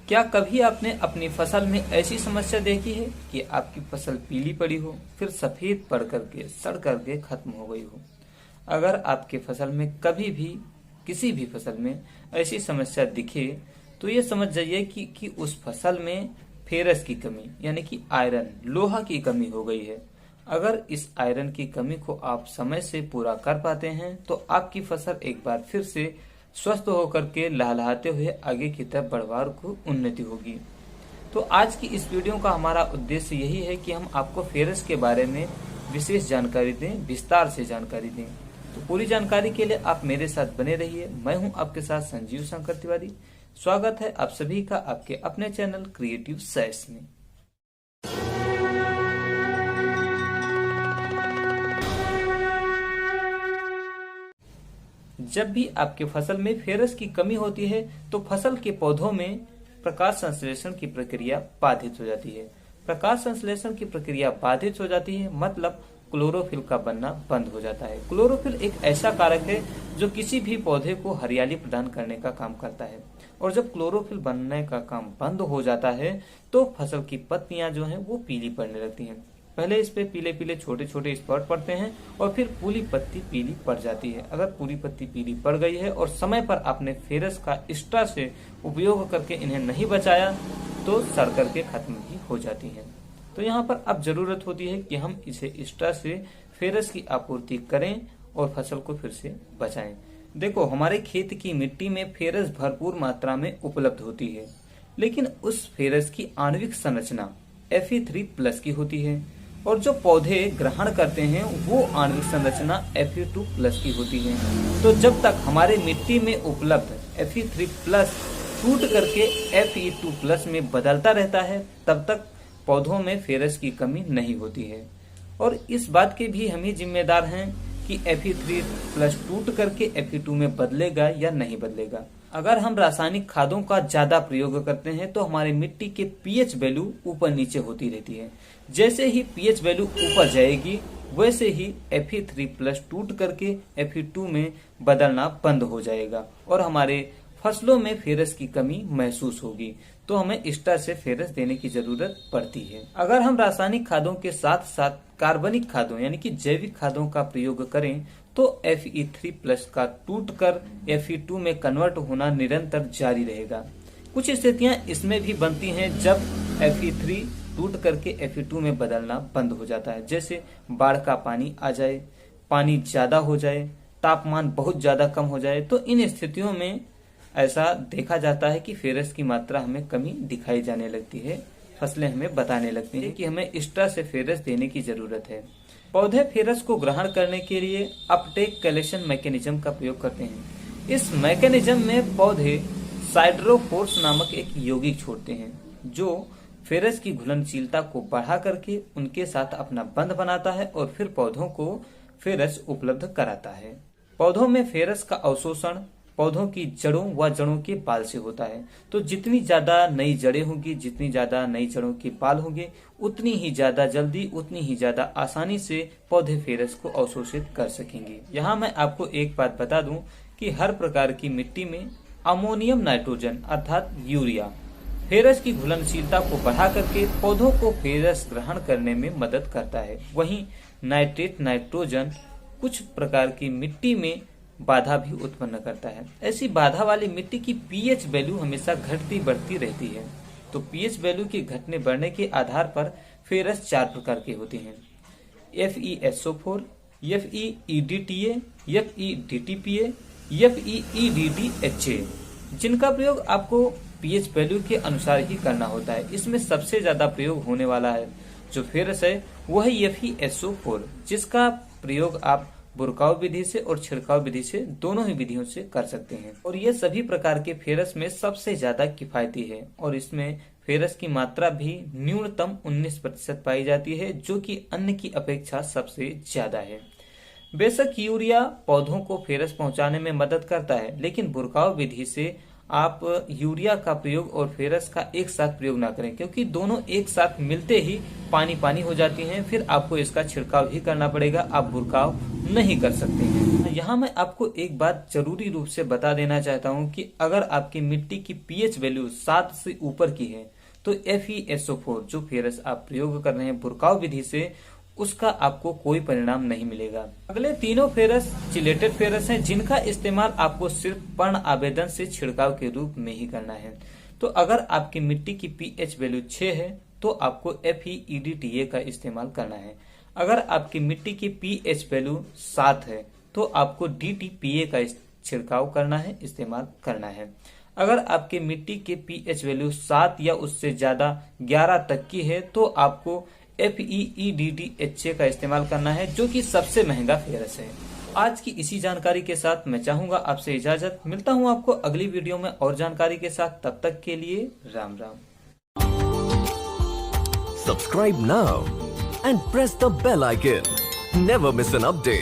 क्या कभी आपने अपनी फसल में ऐसी समस्या देखी है कि आपकी फसल पीली पड़ी हो, फिर सफेद पड़ करके सड़ करके खत्म हो गई हो? अगर आपके फसल में कभी भी किसी भी फसल में ऐसी समस्या दिखे तो ये समझ जाइए कि उस फसल में फेरस की कमी यानी कि आयरन लोहा की कमी हो गई है। अगर इस आयरन की कमी को आप समय से पूरा कर पाते हैं तो आपकी फसल एक बार फिर से स्वस्थ होकर के लहलहाते हुए आगे की तरफ बढ़वार को उन्नति होगी। तो आज की इस वीडियो का हमारा उद्देश्य यही है कि हम आपको फेरस के बारे में विशेष जानकारी दें, विस्तार से जानकारी दें। तो पूरी जानकारी के लिए आप मेरे साथ बने रहिए। मैं हूं आपके साथ संजीव शंकर तिवारी। स्वागत है आप सभी का आपके अपने चैनल क्रिएटिव साइंस में। जब भी आपके फसल में फेरस की कमी होती है तो फसल के पौधों में प्रकाश संश्लेषण की प्रक्रिया बाधित हो जाती है। प्रकाश संश्लेषण की प्रक्रिया बाधित हो जाती है मतलब क्लोरोफिल का बनना बंद हो जाता है। क्लोरोफिल एक ऐसा कारक है जो किसी भी पौधे को हरियाली प्रदान करने का काम करता है, और जब क्लोरोफिल बनने का काम बंद हो जाता है तो फसल की पत्तियां जो हैं वो पीली पड़ने लगती हैं। पहले इस पे पीले पीले छोटे छोटे स्पॉट पड़ते हैं और फिर पूरी पत्ती पीली पड़ जाती है। अगर पूरी पत्ती पीली पड़ गई है और समय पर आपने फेरस का एक्स्ट्रा से उपयोग करके इन्हें नहीं बचाया तो सड़ करके खत्म भी हो जाती है। तो यहाँ पर अब जरूरत होती है कि हम इसे एक्स्ट्रा से फेरस की आपूर्ति करें और फसल को फिर से बचाएं। देखो, हमारे खेत की मिट्टी में फेरस भरपूर मात्रा में उपलब्ध होती है, लेकिन उस फेरस की आणविक संरचना Fe3+ की होती है और जो पौधे ग्रहण करते हैं वो आणविक संरचना Fe2+ की होती है। तो जब तक हमारे मिट्टी में उपलब्ध Fe3+ टूट करके Fe2+ में बदलता रहता है तब तक पौधों में फेरस की कमी नहीं होती है। और इस बात के भी हम ही जिम्मेदार हैं कि Fe3+ टूट करके Fe2 में बदलेगा या नहीं बदलेगा। अगर हम रासायनिक खादों का ज्यादा प्रयोग करते हैं तो हमारी मिट्टी के पीएच वैल्यू ऊपर नीचे होती रहती है। जैसे ही पीएच वैल्यू ऊपर जाएगी वैसे ही Fe3+ टूट करके Fe2 में बदलना बंद हो जाएगा और हमारे फसलों में फेरस की कमी महसूस होगी। तो हमें एक्स्ट्रा से फेरस देने की जरूरत पड़ती है। अगर हम रासायनिक खादों के साथ साथ कार्बनिक खादों यानी कि जैविक खादों का प्रयोग करें तो Fe3+ का टूटकर Fe2 में कन्वर्ट होना निरंतर जारी रहेगा। कुछ स्थितियां इसमें भी बनती हैं जब Fe3 टूट करके Fe2 में बदलना बंद हो जाता है, जैसे बाढ़ का पानी आ जाए, पानी ज्यादा हो जाए, तापमान बहुत ज्यादा कम हो जाए। तो इन स्थितियों में ऐसा देखा जाता है कि फेरस की मात्रा हमें कमी दिखाई जाने लगती है। फसलें हमें बताने लगती हैं कि हमें एक्स्ट्रा से फेरस देने की जरूरत है। पौधे फेरस को ग्रहण करने के लिए अपटेक कैलेशन मैकेनिज्म का प्रयोग करते हैं। इस मैकेनिज्म में पौधे साइड्रोफोर्स नामक एक यौगिक छोड़ते हैं जो फेरस की घुलनशीलता को बढ़ा करके उनके साथ अपना बंध बनाता है और फिर पौधों को फेरस उपलब्ध कराता है। पौधों में फेरस का अवशोषण पौधों की जड़ों व जड़ों के बाल से होता है। तो जितनी ज्यादा नई जड़ें होंगी, जितनी ज्यादा नई जड़ों के बाल होंगे, उतनी ही ज्यादा जल्दी, उतनी ही ज्यादा आसानी से पौधे फेरस को अवशोषित कर सकेंगे। यहाँ मैं आपको एक बात बता दूं कि हर प्रकार की मिट्टी में अमोनियम नाइट्रोजन अर्थात यूरिया फेरस की घुलनशीलता को बढ़ा करके पौधों को फेरस ग्रहण करने में मदद करता है। वहीं नाइट्रेट नाइट्रोजन कुछ प्रकार की मिट्टी में बाधा भी उत्पन्न करता है। ऐसी बाधा वाली मिट्टी की पीएच वैल्यू हमेशा घटती बढ़ती रहती है। तो पीएच वैल्यू के घटने बढ़ने के आधार पर फेरस 4 प्रकार के होते हैं: FeSO4, FeEDTA, FeDTPA, FeEDDHA, जिनका प्रयोग आपको पीएच वैल्यू के अनुसार ही करना होता है। इसमें सबसे ज्यादा प्रयोग होने वाला है जो फेरस है वह है FeSO4, जिसका प्रयोग आप बुरकाव विधि से और छिड़काव विधि से दोनों ही विधियों से कर सकते हैं। और ये सभी प्रकार के फेरस में सबसे ज्यादा किफायती है और इसमें फेरस की मात्रा भी न्यूनतम 19% पाई जाती है, जो कि अन्य की अपेक्षा सबसे ज्यादा है। बेशक यूरिया पौधों को फेरस पहुंचाने में मदद करता है, लेकिन बुरकाव विधि से आप यूरिया का प्रयोग और फेरस का एक साथ प्रयोग ना करें, क्योंकि दोनों एक साथ मिलते ही पानी पानी हो जाती हैं। फिर आपको इसका छिड़काव ही करना पड़ेगा, आप बुरकाव नहीं कर सकते हैं। यहाँ मैं आपको एक बात जरूरी रूप से बता देना चाहता हूँ कि अगर आपकी मिट्टी की पीएच वैल्यू 7 से ऊपर की है तो FeSO4 जो फेरस आप प्रयोग कर रहे हैं बुरकाव विधि से, उसका आपको कोई परिणाम नहीं मिलेगा। अगले तीनों फेरस चिलेटेड फेरस हैं, जिनका इस्तेमाल आपको सिर्फ पर्ण आवेदन से छिड़काव के रूप में ही करना है। तो अगर आपकी मिट्टी की पीएच वैल्यू 6 है तो आपको FeEDTA का इस्तेमाल करना है। अगर आपकी मिट्टी की पीएच वैल्यू 7 है तो आपको DTPA का छिड़काव करना है, इस्तेमाल करना है। अगर आपकी मिट्टी के पीएच वैल्यू 7 या उससे ज्यादा 11 तक की है तो आपको FeEDTA का इस्तेमाल करना है, जो कि सबसे महंगा फेरस है। आज की इसी जानकारी के साथ मैं चाहूंगा आपसे इजाजत। मिलता हूं आपको अगली वीडियो में और जानकारी के साथ, तब तक के लिए Ram Ram. Subscribe now and press the bell icon. Never miss an update.